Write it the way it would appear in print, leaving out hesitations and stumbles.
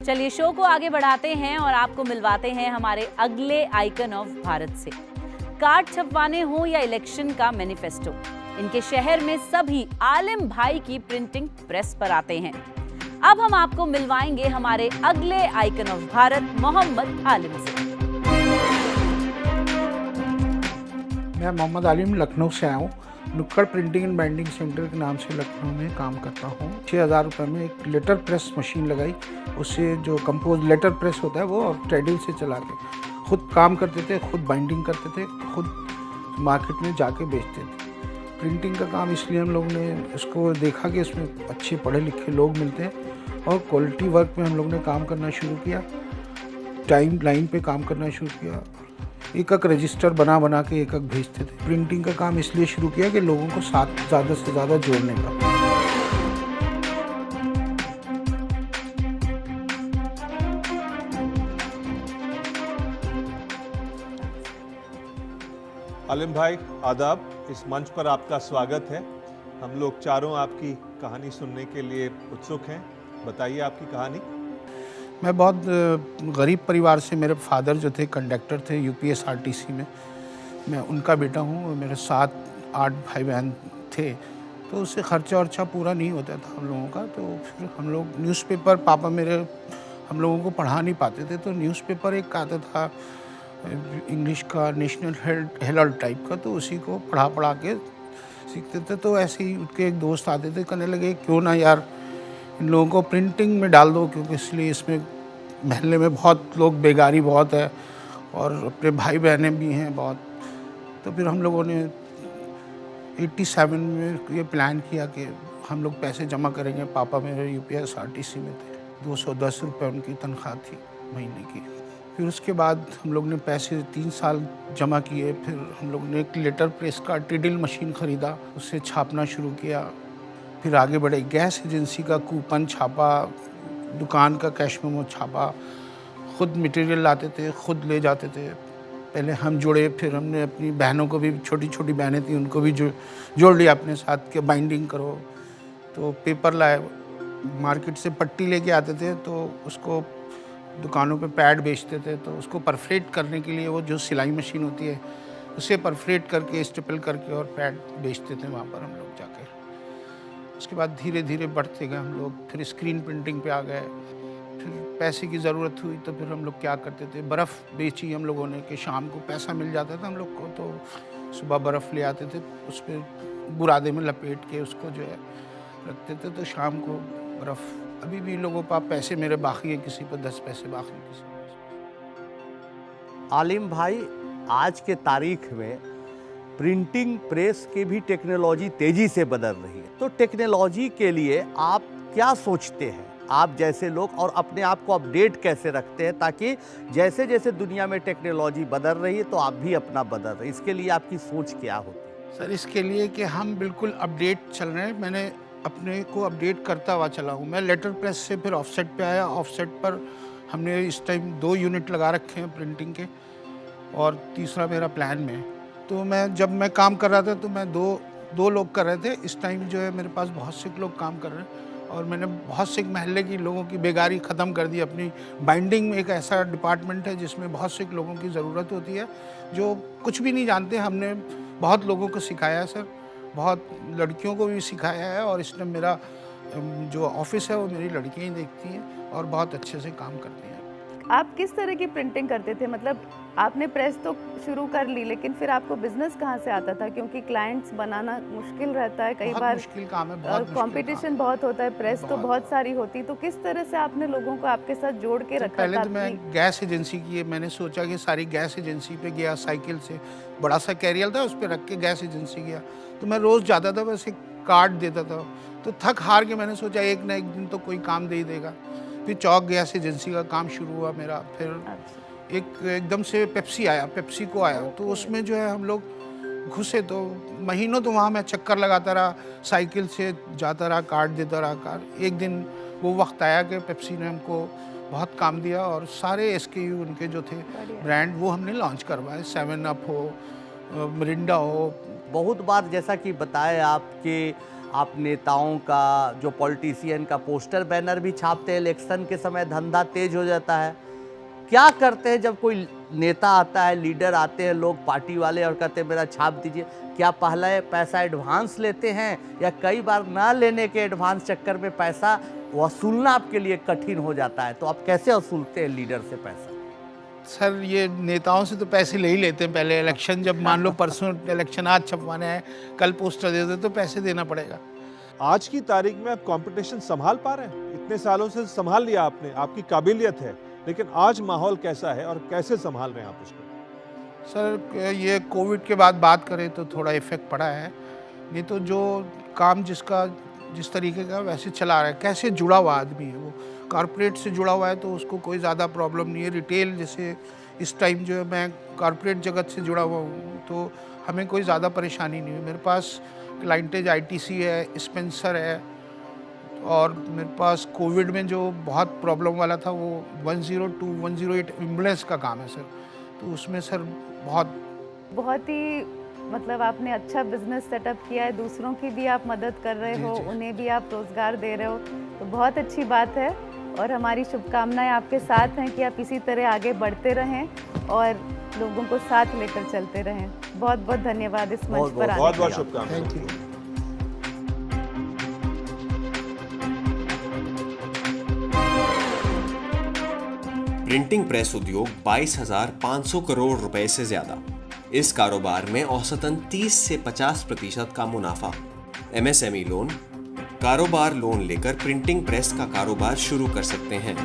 चलिए शो को आगे बढ़ाते हैं और आपको मिलवाते हैं हमारे अगले आइकन ऑफ भारत से। कार्ड छपवाने हो या इलेक्शन का मैनिफेस्टो, इनके शहर में सभी आलिम भाई की प्रिंटिंग प्रेस पर आते हैं। अब हम आपको मिलवाएंगे हमारे अगले आइकन ऑफ भारत मोहम्मद आलिम से। मैं मोहम्मद आलिम लखनऊ से आया हूँ। नुक्कड़ प्रिंटिंग एंड बाइंडिंग सेंटर के नाम से लखनऊ में काम करता हूँ। 6,000 रुपये में एक लेटर प्रेस मशीन लगाई, उससे जो कंपोज लेटर प्रेस होता है वो ट्रेडल से चला के खुद काम करते थे, खुद बाइंडिंग करते थे, खुद मार्केट में जाके बेचते थे। प्रिंटिंग का काम इसलिए हम लोगों ने उसको देखा कि इसमें अच्छे पढ़े लिखे लोग मिलते हैं और क्वालिटी वर्क में हम लोग ने काम करना शुरू किया, टाइम लाइन पे काम करना शुरू किया। एक रजिस्टर बना के एक भेजते थे। प्रिंटिंग का काम इसलिए शुरू किया कि लोगों को साथ ज़्यादा से ज़्यादा जोड़ने का। आलिम भाई आदाब, इस मंच पर आपका स्वागत है। हम लोग चारों आपकी कहानी सुनने के लिए उत्सुक हैं। बताइए आपकी कहानी। मैं बहुत गरीब परिवार से, मेरे फादर जो थे कंडक्टर थे यूपीएसआरटीसी में, मैं उनका बेटा हूँ। मेरे 7-8 भाई बहन थे, तो उससे खर्चा वर्चा पूरा नहीं होता था हम लोगों का। तो फिर हम लोग न्यूज़पेपर, पापा मेरे हम लोगों को पढ़ा नहीं पाते थे, तो न्यूज़पेपर एक आता था इंग्लिश का, नेशनल हेराल्ड टाइप का, तो उसी को पढ़ा के सीखते थे। तो ऐसे ही उनके एक दोस्त आते थे, कहने लगे क्यों ना यार इन लोगों को प्रिंटिंग में डाल दो, क्योंकि इसलिए इसमें महल्ले में बहुत लोग, बेगारी बहुत है और अपने भाई बहनें भी हैं बहुत। तो फिर हम लोगों ने 87 में ये प्लान किया कि हम लोग पैसे जमा करेंगे। पापा मेरे यूपीएसआरटीसी में थे, 210 रुपये उनकी तनख्वाह थी महीने की। फिर उसके बाद हम लोग ने पैसे 3 साल जमा किए। फिर हम लोग ने एक लेटर प्रेस का टिडिल मशीन ख़रीदा, उससे छापना शुरू किया। फिर आगे बढ़े, गैस एजेंसी का कूपन छापा, दुकान का कैश मेमो छापा, खुद मटेरियल लाते थे, खुद ले जाते थे। पहले हम जुड़े, फिर हमने अपनी बहनों को भी, छोटी छोटी बहनें थी उनको भी जोड़ लिया अपने साथ के बाइंडिंग करो। तो पेपर लाए, मार्केट से पट्टी लेके आते थे, तो उसको दुकानों पे पैड बेचते थे। तो उसको परफरेट करने के लिए वो जो सिलाई मशीन होती है, उसे परफरेट करके स्टेपल करके और पैड बेचते थे वहाँ पर हम लोग जाकर। उसके बाद धीरे धीरे बढ़ते गए हम लोग, फिर स्क्रीन प्रिंटिंग पे आ गए। फिर पैसे की ज़रूरत हुई तो फिर हम लोग क्या करते थे, बर्फ़ बेची हम लोगों ने कि शाम को पैसा मिल जाता था हम लोग को। तो सुबह बर्फ़ ले आते थे, उस पर बुरादे में लपेट के उसको जो है रखते थे, तो शाम को बर्फ़। अभी भी लोगों के पास पैसे मेरे बाकी हैं, किसी पर 10 पैसे बाकी हैं, किसी पर। आलिम भाई, आज के तारीख में प्रिंटिंग प्रेस की भी टेक्नोलॉजी तेजी से बदल रही है, तो टेक्नोलॉजी के लिए आप क्या सोचते हैं, आप जैसे लोग, और अपने आप को अपडेट कैसे रखते हैं, ताकि जैसे जैसे दुनिया में टेक्नोलॉजी बदल रही है तो आप भी अपना बदल रहे हैं। इसके लिए आपकी सोच क्या होती है? सर, इसके लिए कि हम बिल्कुल अपडेट चल रहे हैं। मैंने अपने को अपडेट करता हुआ चला हूँ। मैं लेटर प्रेस से फिर ऑफसेट पे आया। ऑफसेट पर हमने इस टाइम 2 यूनिट लगा रखे हैं प्रिंटिंग के, और तीसरा मेरा प्लान में है। तो जब मैं काम कर रहा था तो मैं दो लोग कर रहे थे। इस टाइम जो है मेरे पास बहुत से लोग काम कर रहे हैं, और मैंने बहुत से महल्ले की लोगों की बेगारी ख़त्म कर दी। अपनी बाइंडिंग में एक ऐसा डिपार्टमेंट है जिसमें बहुत से लोगों की ज़रूरत होती है जो कुछ भी नहीं जानते। हमने बहुत लोगों को सिखाया है सर, बहुत लड़कियों को भी सिखाया है, और इसमें मेरा जो ऑफिस है वो मेरी लड़कियाँ ही देखती हैं और बहुत अच्छे से काम करती हैं। आप किस तरह की प्रिंटिंग करते थे? मतलब आपने प्रेस तो शुरू कर ली, लेकिन फिर आपको बिजनेस कहाँ से आता था? क्योंकि क्लाइंट्स बनाना मुश्किल रहता है, कई बार मुश्किल काम है, बहुत कंपटीशन बहुत होता है, प्रेस तो बहुत सारी होती। तो किस तरह से आपने लोगों को आपके साथ जोड़ के रखा? पहले तो मैं गैस एजेंसी की, मैंने सोचा कि सारी गैस एजेंसी पे गया, साइकिल से बड़ा सा कैरियर था उस पर रख के गैस एजेंसी गया। तो मैं रोज़ जाता था, बस एक कार्ड देता था। तो थक हार के मैंने सोचा एक ना एक दिन तो कोई काम दे ही देगा। फिर चौक गैस एजेंसी का काम शुरू हुआ मेरा। फिर एकदम से पेप्सी आया, पेप्सी को आया, तो उसमें जो है हम लोग घुसे। तो महीनों तो वहाँ मैं चक्कर लगाता रहा, साइकिल से जाता रहा, कार्ड देता रहा। एक दिन वो वक्त आया कि पेप्सी ने हमको बहुत काम दिया, और सारे SKU उनके जो थे ब्रांड वो हमने लॉन्च करवाए। 7 अप हो, मिरिंडा हो। बहुत बार जैसा कि बताया आप कि आप नेताओं का, जो पॉलिटिशियन का पोस्टर बैनर भी छापते हैं, इलेक्शन के समय धंधा तेज हो जाता है। क्या करते हैं जब कोई नेता आता है, लीडर आते हैं, लोग पार्टी वाले, और कहते हैं मेरा छाप दीजिए? क्या पहले पैसा एडवांस लेते हैं, या कई बार ना लेने के एडवांस चक्कर में पैसा वसूलना आपके लिए कठिन हो जाता है? तो आप कैसे वसूलते हैं लीडर से पैसा? सर ये नेताओं से तो पैसे ले ही लेते हैं पहले। इलेक्शन जब मान लो परसों इलेक्शन आज छपवाने हैं, कल पोस्टर दे दो तो पैसे देना पड़ेगा। आज की तारीख में आप कंपटीशन संभाल पा रहे हैं? इतने सालों से संभाल लिया आपने, आपकी काबिलियत है, लेकिन आज माहौल कैसा है और कैसे संभाल रहे हैं आप उसको? सर ये कोविड के बाद बात करें तो थोड़ा इफेक्ट पड़ा है, नहीं तो जो काम जिस तरीके का वैसे चला रहा है। कैसे जुड़ा हुआ आदमी है वो, कॉर्पोरेट से जुड़ा हुआ है तो उसको कोई ज़्यादा प्रॉब्लम नहीं है। रिटेल जैसे इस टाइम जो है मैं कॉर्पोरेट जगत से जुड़ा हुआ हूँ तो हमें कोई ज़्यादा परेशानी नहीं है। मेरे पास क्लाइंटेज आईटीसी है, स्पेंसर है, और मेरे पास कोविड में जो बहुत प्रॉब्लम वाला था वो 102, 108 एम्बुलेंस का काम है सर। तो उसमें सर बहुत ही मतलब आपने अच्छा बिजनेस सेटअप किया है, दूसरों की भी आप मदद कर रहे हो, उन्हें भी आप रोजगार दे रहे हो, तो बहुत अच्छी बात है। और हमारी शुभकामनाएं आपके साथ हैं कि आप इसी तरह आगे बढ़ते रहें और लोगों को साथ लेकर चलते रहें। बहुत बहुत धन्यवाद इस मंच पर आने बहुत बहुत शुभकामनाएं। Thank you. प्रिंटिंग प्रेस उद्योग 22,500 करोड़ रुपए से ज्यादा। इस कारोबार में औसतन 30 से 50% का मुनाफा। एमएसएमई लोन, कारोबार लोन लेकर प्रिंटिंग प्रेस का कारोबार शुरू कर सकते हैं।